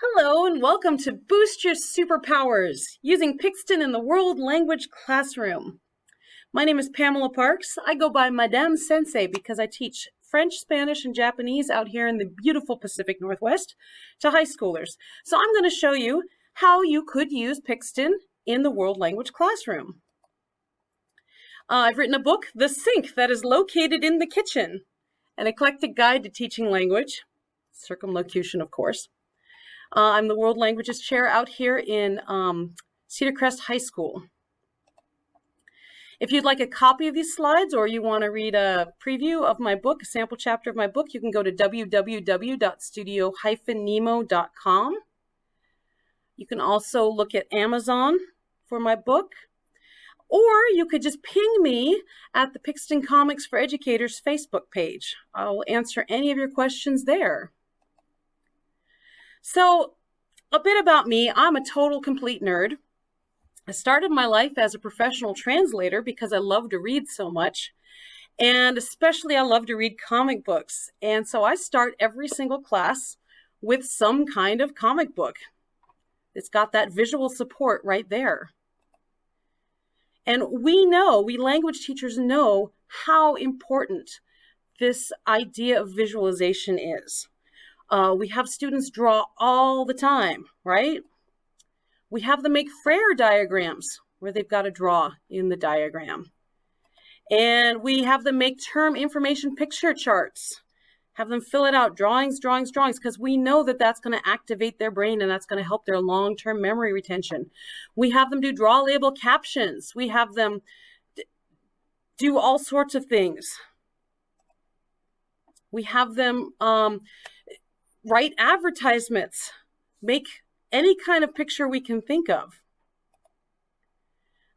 Hello and welcome to Boost Your Superpowers using Pixton in the World Language Classroom. My name is Pamela Parks. I go by Madame Sensei because I teach French, Spanish, and Japanese out here in the beautiful Pacific Northwest to high schoolers. So I'm going to show you how you could use Pixton in the World Language Classroom. I've written a book, The Sink That Is Located in the Kitchen, an eclectic guide to teaching language, circumlocution of course. I'm the World Languages Chair out here in Cedar Crest High School. If you'd like a copy of these slides or you want to read a preview of my book, a sample chapter of my book, you can go to www.studio-nemo.com. You can also look at Amazon for my book, or you could just ping me at the Pixton Comics for Educators Facebook page. I'll answer any of your questions there. So, a bit about me. I'm a total complete nerd. I started my life as a professional translator because I love to read so much, and especially I love to read comic books. And so I start every single class with some kind of comic book. It's got that visual support right there. And we language teachers know how important this idea of visualization is. We have students draw all the time, right? We have them make Frere diagrams where they've got to draw in the diagram. And we have them make term information picture charts, have them fill it out, drawings, because we know that that's going to activate their brain and that's going to help their long-term memory retention. We have them do draw label captions. We have them do all sorts of things. We have them write advertisements, make any kind of picture we can think of.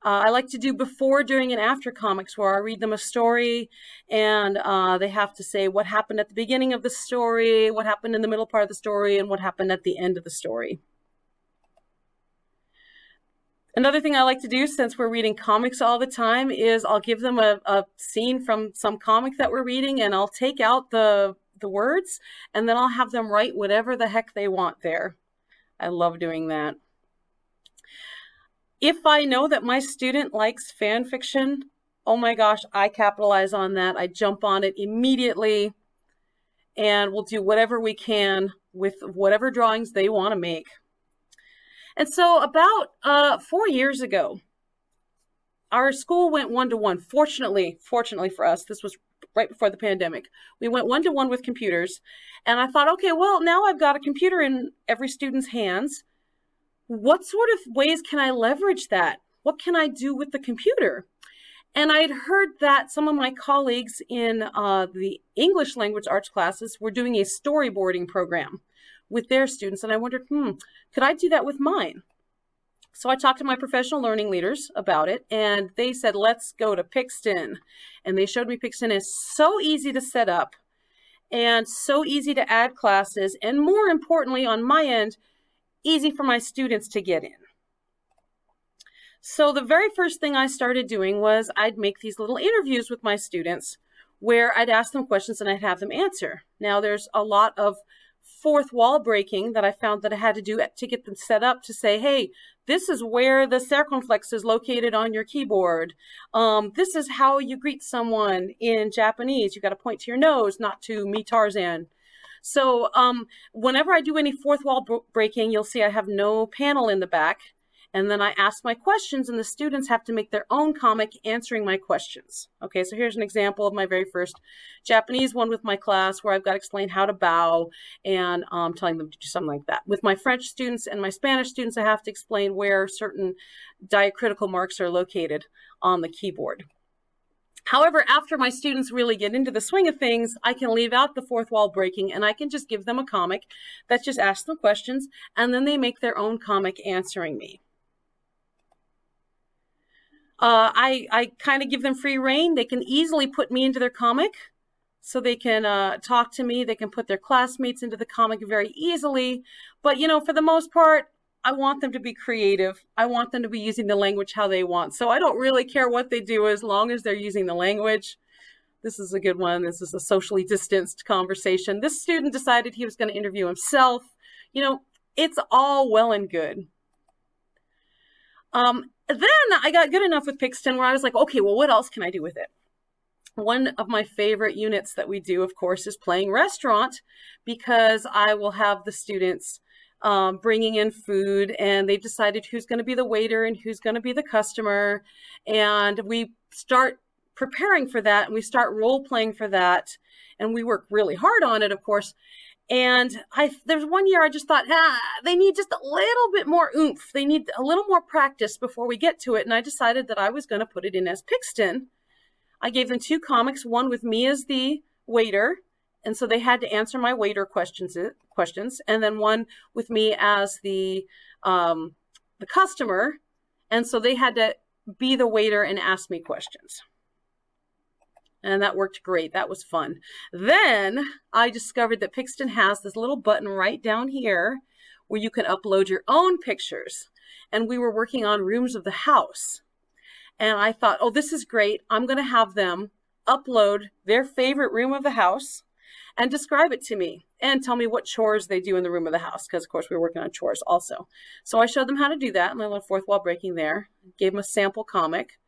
I like to do before, during, and after comics where I read them a story and they have to say what happened at the beginning of the story, what happened in the middle part of the story, and what happened at the end of the story. Another thing I like to do, since we're reading comics all the time, is I'll give them a scene from some comic that we're reading and I'll take out the words, and then I'll have them write whatever the heck they want there. I love doing that. If I know that my student likes fan fiction, oh my gosh, I capitalize on that. I jump on it immediately, and we'll do whatever we can with whatever drawings they want to make. And so about 4 years ago, our school went one-to-one. Fortunately for us, this was right before the pandemic. We went one-to-one with computers, and I thought, okay, well, now I've got a computer in every student's hands. What sort of ways can I leverage that? What can I do with the computer? And I'd heard that some of my colleagues in the English language arts classes were doing a storyboarding program with their students, and I wondered, could I do that with mine? So I talked to my professional learning leaders about it, and they said, let's go to Pixton. And they showed me Pixton is so easy to set up and so easy to add classes, and more importantly, on my end, easy for my students to get in. So the very first thing I started doing was I'd make these little interviews with my students where I'd ask them questions and I'd have them answer. Now there's a lot of fourth wall breaking that I found that I had to do to get them set up to say, hey, this is where the circumflex is located on your keyboard. This is how you greet someone in Japanese. You got to point to your nose, not to me, Tarzan. So whenever I do any fourth wall breaking, you'll see I have no panel in the back. And then I ask my questions, and the students have to make their own comic answering my questions. Okay, so here's an example of my very first Japanese one with my class where I've got to explain how to bow and telling them to do something like that. With my French students and my Spanish students, I have to explain where certain diacritical marks are located on the keyboard. However, after my students really get into the swing of things, I can leave out the fourth wall breaking and I can just give them a comic that just asks them questions, and then they make their own comic answering me. I kind of give them free rein. They can easily put me into their comic, so they can talk to me. They can put their classmates into the comic very easily. But, you know, for the most part, I want them to be creative. I want them to be using the language how they want. So I don't really care what they do as long as they're using the language. This is a good one. This is a socially distanced conversation. This student decided he was going to interview himself. You know, it's all well and good. Then I got good enough with Pixton where I was like, okay, well, what else can I do with it? One of my favorite units that we do, of course, is playing restaurant, because I will have the students bringing in food, and they've decided who's going to be the waiter and who's going to be the customer. And we start preparing for that, and we start role playing for that. And we work really hard on it, of course. And there's one year I just thought, they need just a little bit more oomph. They need a little more practice before we get to it. And I decided that I was going to put it in as Pixton. I gave them 2 comics, one with me as the waiter, and so they had to answer my waiter questions, and then one with me as the customer, and so they had to be the waiter and ask me questions. And that worked great. That was fun. Then I discovered that Pixton has this little button right down here where you can upload your own pictures. And we were working on rooms of the house. And I thought, oh, this is great. I'm going to have them upload their favorite room of the house and describe it to me and tell me what chores they do in the room of the house. Because, of course, we were working on chores also. So I showed them how to do that. My little fourth wall breaking there. Gave them a sample comic.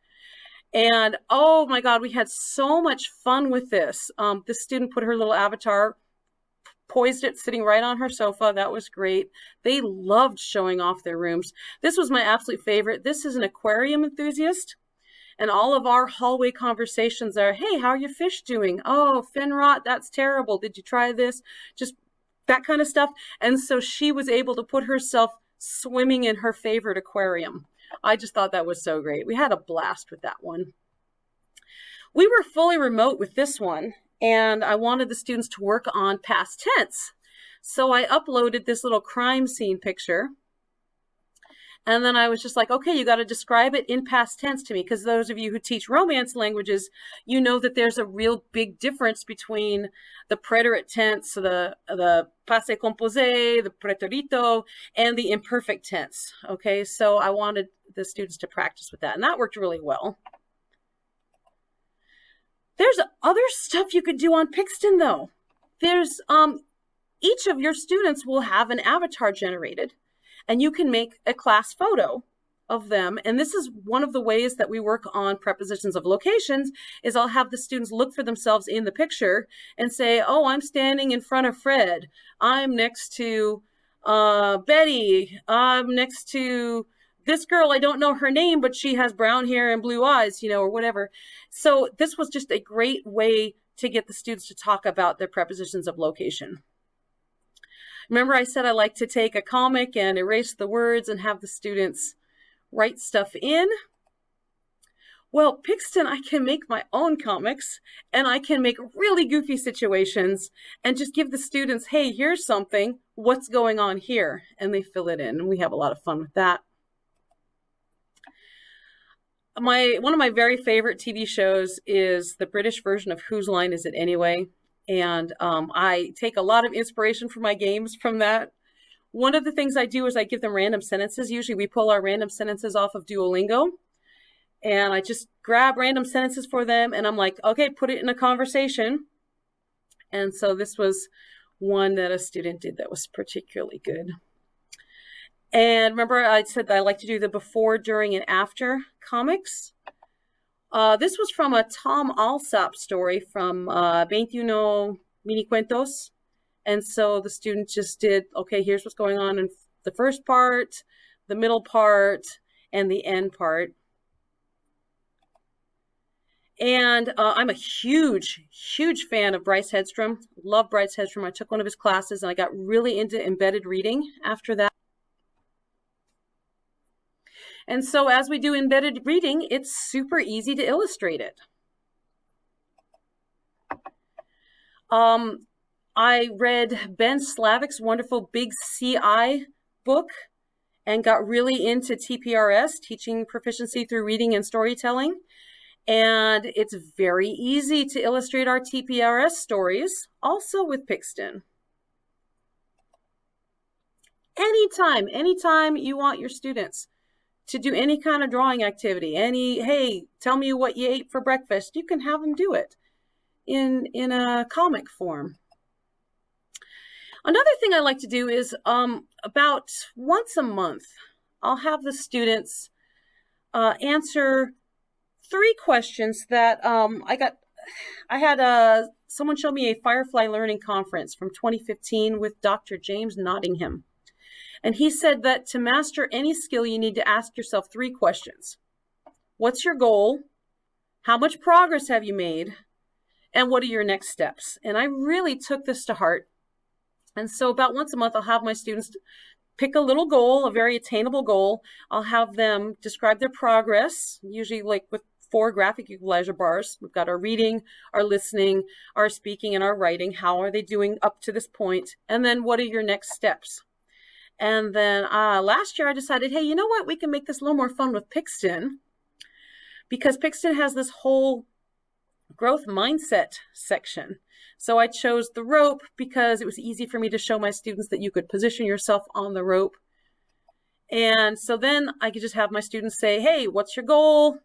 And oh my God, we had so much fun with this. This student put her little avatar, poised it sitting right on her sofa. That was great. They loved showing off their rooms. This was my absolute favorite. This is an aquarium enthusiast. And all of our hallway conversations are, hey, how are your fish doing? Oh, fin rot, that's terrible. Did you try this? Just that kind of stuff. And so she was able to put herself swimming in her favorite aquarium. I just thought that was so great. We had a blast with that one. We were fully remote with this one, and I wanted the students to work on past tense. So I uploaded this little crime scene picture. And then I was just like, okay, you got to describe it in past tense to me, because those of you who teach Romance languages, you know that there's a real big difference between the preterite tense, the passé composé, the preterito, and the imperfect tense. Okay, so I wanted the students to practice with that, and that worked really well. There's other stuff you could do on Pixton, though. There's each of your students will have an avatar generated, and you can make a class photo of them. And this is one of the ways that we work on prepositions of locations, is I'll have the students look for themselves in the picture and say, oh, I'm standing in front of Fred. I'm next to Betty. I'm next to this girl. I don't know her name, but she has brown hair and blue eyes, you know, or whatever. So this was just a great way to get the students to talk about their prepositions of location. Remember I said I like to take a comic and erase the words and have the students write stuff in? Well, Pixton, I can make my own comics, and I can make really goofy situations and just give the students, hey, here's something, what's going on here? And they fill it in, and we have a lot of fun with that. One of my very favorite TV shows is the British version of Whose Line Is It Anyway? And I take a lot of inspiration for my games from that. One of the things I do is I give them random sentences. Usually we pull our random sentences off of Duolingo. And I just grab random sentences for them. And I'm like, okay, put it in a conversation. And so this was one that a student did that was particularly good. And remember I said that I like to do the before, during, and after comics. This was from a Tom Alsop story from 21 Mini Cuentos. And so the student just did, okay, here's what's going on in the first part, the middle part, and the end part. And I'm a huge, huge fan of Bryce Hedstrom. Love Bryce Hedstrom. I took one of his classes and I got really into embedded reading after that. And so as we do embedded reading, it's super easy to illustrate it. I read Ben Slavick's wonderful Big CI book and got really into TPRS, Teaching Proficiency Through Reading and Storytelling. And it's very easy to illustrate our TPRS stories, also with Pixton. Anytime you want your students to do any kind of drawing activity, hey, tell me what you ate for breakfast, you can have them do it in a comic form. Another thing I like to do is about once a month, I'll have the students answer 3 questions that I had someone show me a Firefly Learning Conference from 2015 with Dr. James Nottingham. And he said that to master any skill, you need to ask yourself 3 questions. What's your goal? How much progress have you made? And what are your next steps? And I really took this to heart. And so about once a month, I'll have my students pick a little goal, a very attainable goal. I'll have them describe their progress, usually like with 4 graphic equalizer bars. We've got our reading, our listening, our speaking, and our writing. How are they doing up to this point? And then what are your next steps? And then last year I decided, hey, you know what? We can make this a little more fun with Pixton, because Pixton has this whole growth mindset section. So I chose the rope because it was easy for me to show my students that you could position yourself on the rope. And so then I could just have my students say, hey, what's your goal?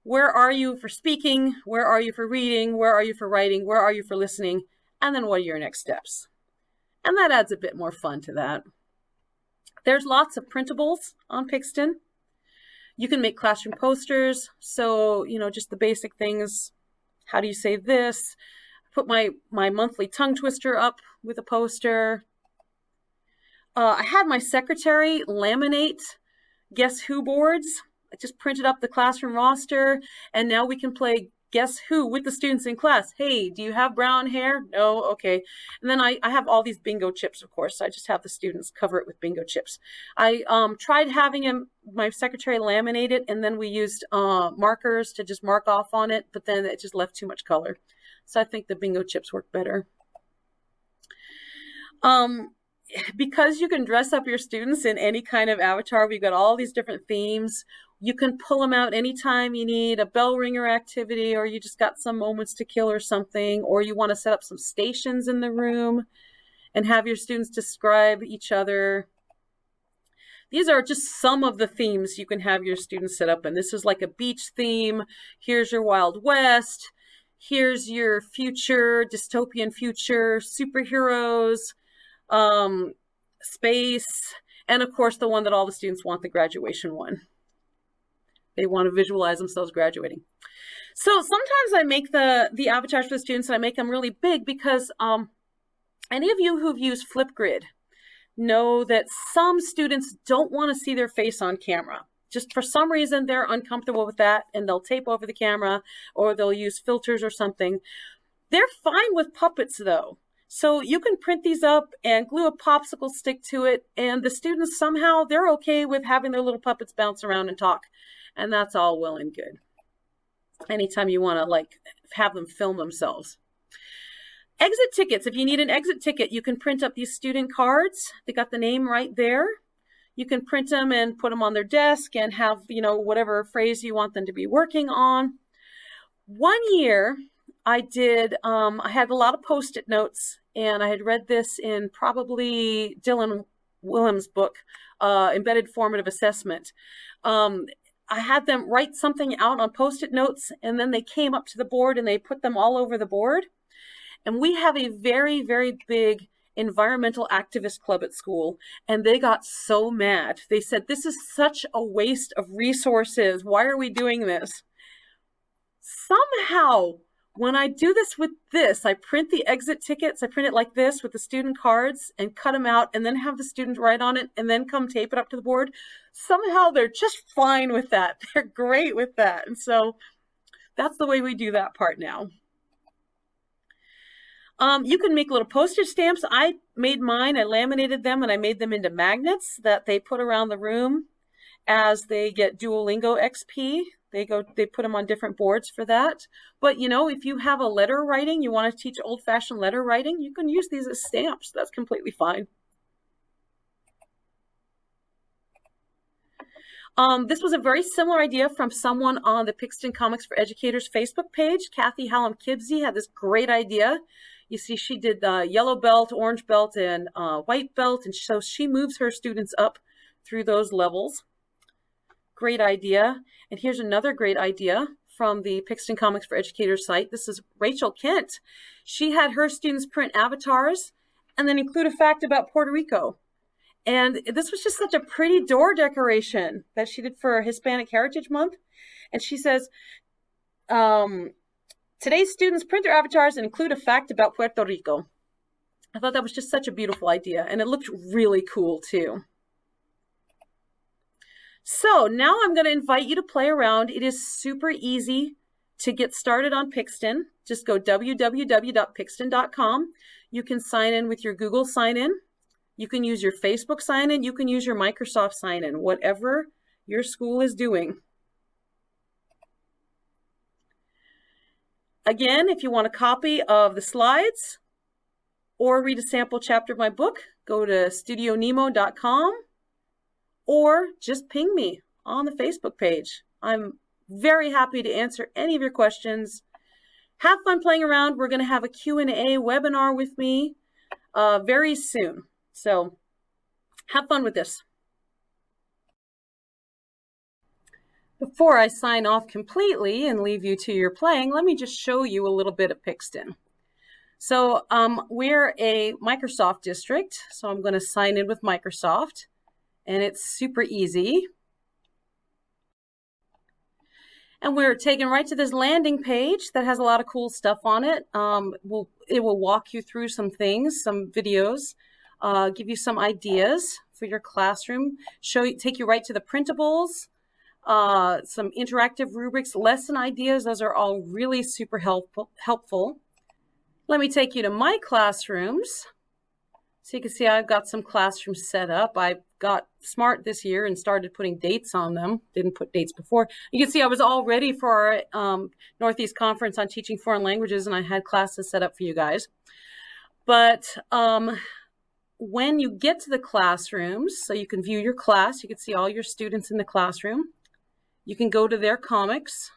Where are you for speaking? Where are you for reading? Where are you for writing? Where are you for listening? And then what are your next steps? And that adds a bit more fun to that. There's lots of printables on Pixton. You can make classroom posters. So, you know, just the basic things. How do you say this? Put my monthly tongue twister up with a poster. I had my secretary laminate Guess Who boards. I just printed up the classroom roster, and now we can play Guess Who with the students in class. Hey, do you have brown hair? No? Okay. And then I have all these bingo chips, of course. So I just have the students cover it with bingo chips. I tried having my secretary laminate it, and then we used markers to just mark off on it, but then it just left too much color. So I think the bingo chips work better. Because you can dress up your students in any kind of avatar, we've got all these different themes. You can pull them out anytime you need a bell ringer activity, or you just got some moments to kill or something, or you want to set up some stations in the room and have your students describe each other. These are just some of the themes you can have your students set up. And this is like a beach theme. Here's your Wild West. Here's your future, dystopian future, superheroes, space, and of course the one that all the students want, the graduation one. They want to visualize themselves graduating. So sometimes I make the avatars for the students, and I make them really big because any of you who've used Flipgrid know that some students don't want to see their face on camera. Just for some reason, they're uncomfortable with that, and they'll tape over the camera, or they'll use filters or something. They're fine with puppets, though. So you can print these up and glue a popsicle stick to it, and the students somehow, they're okay with having their little puppets bounce around and talk. And that's all well and good. Anytime you want to like have them film themselves. Exit tickets. If you need an exit ticket, you can print up these student cards. They got the name right there. You can print them and put them on their desk and have, you know, whatever phrase you want them to be working on. One year I had a lot of Post-it notes, and I had read this in probably Dylan Williams' book, Embedded Formative Assessment. I had them write something out on Post-it notes, and then they came up to the board and they put them all over the board. And we have a very, very big environmental activist club at school, and they got so mad. They said, this is such a waste of resources. Why are we doing this? Somehow, when I do this with this, I print the exit tickets, I print it like this with the student cards and cut them out, and then have the student write on it and then come tape it up to the board. Somehow they're just fine with that. They're great with that. And so that's the way we do that part now. You can make little postage stamps. I made mine, I laminated them, and I made them into magnets that they put around the room as they get Duolingo XP. They put them on different boards for that. But, you know, if you have a letter writing, you want to teach old-fashioned letter writing, you can use these as stamps. That's completely fine. This was a very similar idea from someone on the Pixton Comics for Educators Facebook page. Kathy Hallam-Kibsey had this great idea. You see, she did yellow belt, orange belt, and white belt, and so she moves her students up through those levels. Great idea. And here's another great idea from the Pixton Comics for Educators site. This is Rachel Kent. She had her students print avatars, and then include a fact about Puerto Rico. And this was just such a pretty door decoration that she did for Hispanic Heritage Month. And she says, today's students print their avatars and include a fact about Puerto Rico. I thought that was just such a beautiful idea, and it looked really cool too. So now I'm going to invite you to play around. It is super easy to get started on Pixton. Just go www.pixton.com. You can sign in with your Google sign-in. You can use your Facebook sign-in. You can use your Microsoft sign-in, whatever your school is doing. Again, if you want a copy of the slides or read a sample chapter of my book, go to studionemo.com or just ping me on the Facebook page. I'm very happy to answer any of your questions. Have fun playing around. We're going to have a Q&A webinar with me very soon. So have fun with this. Before I sign off completely and leave you to your playing, let me just show you a little bit of Pixton. So we're a Microsoft district, so I'm going to sign in with Microsoft, and it's super easy. And we're taken right to this landing page that has a lot of cool stuff on it. It will walk you through some things, some videos, give you some ideas for your classroom, take you right to the printables, some interactive rubrics, lesson ideas. Those are all really super helpful. Let me take you to my classrooms. So you can see I've got some classrooms set up. I got smart this year and started putting dates on them. Didn't put dates before. You can see I was all ready for our Northeast Conference on Teaching Foreign Languages, and I had classes set up for you guys. But when you get to the classrooms, so you can view your class, you can see all your students in the classroom. You can go to their comics.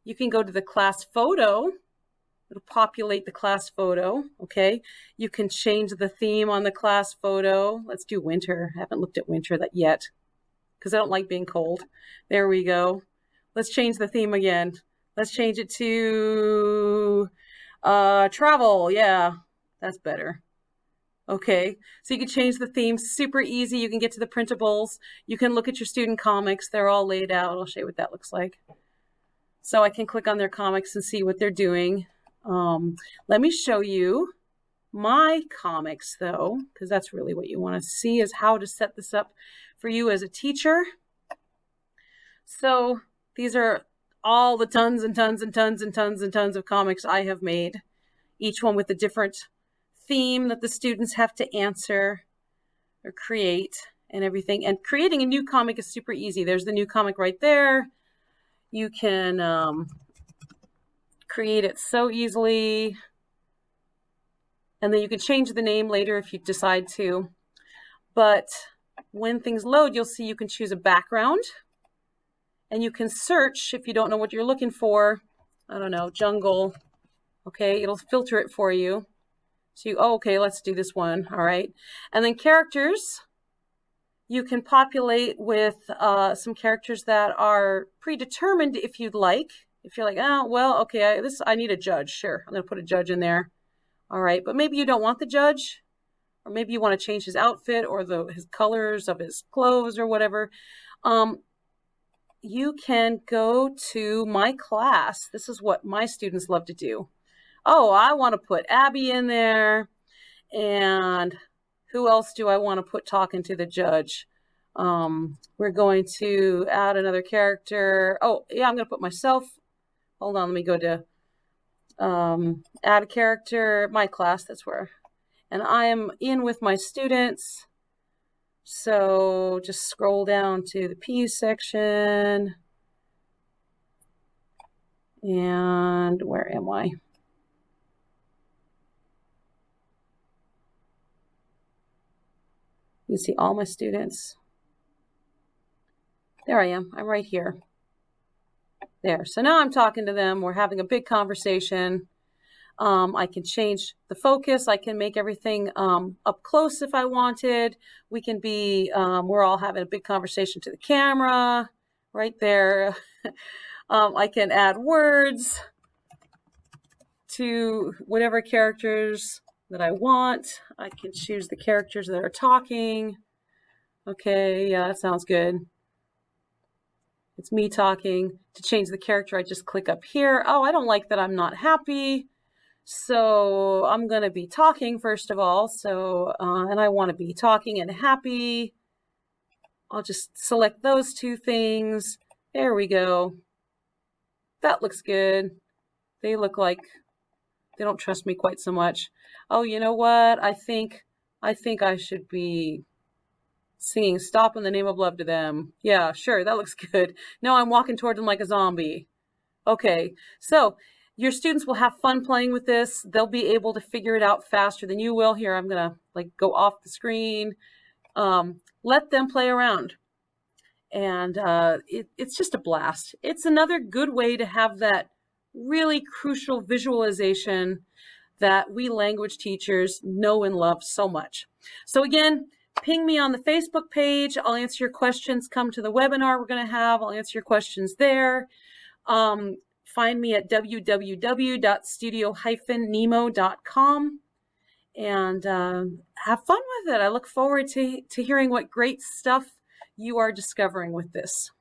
You can go to the class photo. It'll populate the class photo, okay? You can change the theme on the class photo. Let's do winter. I haven't looked at winter yet because I don't like being cold. There we go. Let's change the theme again. Let's change it to travel. Yeah, that's better. Okay, so you can change the theme, super easy. You can get to the printables. You can look at your student comics. They're all laid out. I'll show you what that looks like. So I can click on their comics and see what they're doing. Let me show you my comics though, because that's really what you want to see, is how to set this up for you as a teacher. So these are all the tons and tons and tons and tons and tons of comics I have made, each one with a different theme that the students have to answer or create and everything. And creating a new comic is super easy. There's the new comic right there. You can create it so easily, and then you can change the name later if you decide to. But when things load, you'll see you can choose a background, and you can search if you don't know what you're looking for. I don't know, jungle. Okay, it'll filter it for you. So okay, let's do this one. All right, and then characters. You can populate with some characters that are predetermined if you'd like. If you're like, oh, well, okay, I need a judge. Sure, I'm going to put a judge in there. All right, but maybe you don't want the judge, or maybe you want to change his outfit or his colors of his clothes or whatever. You can go to my class. This is what my students love to do. Oh, I want to put Abby in there. And who else do I want to put talking to the judge? We're going to add another character. Oh, yeah, I'm going to put myself. Hold on, let me go to add a character, my class, that's where. And I am in with my students. So just scroll down to the P section. And where am I? You can see all my students. There I am. I'm right here. There. So now I'm talking to them. We're having a big conversation. I can change the focus. I can make everything up close if I wanted. We can be, we're all having a big conversation to the camera right there. I can add words to whatever characters that I want. I can choose the characters that are talking. Okay, yeah, that sounds good. It's me talking. To change the character, I just click up here. Oh, I don't like that I'm not happy. So I'm going to be talking first of all. So, and I want to be talking and happy. I'll just select those two things. There we go. That looks good. They look like they don't trust me quite so much. Oh, you know what? I think I should be singing Stop in the Name of Love to them. Yeah, sure. That looks good. No, I'm walking toward them like a zombie. Okay. So your students will have fun playing with this. They'll be able to figure it out faster than you will. Here, I'm going to like go off the screen. Let them play around. And it's just a blast. It's another good way to have that really crucial visualization that we language teachers know and love so much. So again, ping me on the Facebook page. I'll answer your questions. Come to the webinar we're going to have. I'll answer your questions there. Find me at www.studio-nemo.com and have fun with it. I look forward to hearing what great stuff you are discovering with this.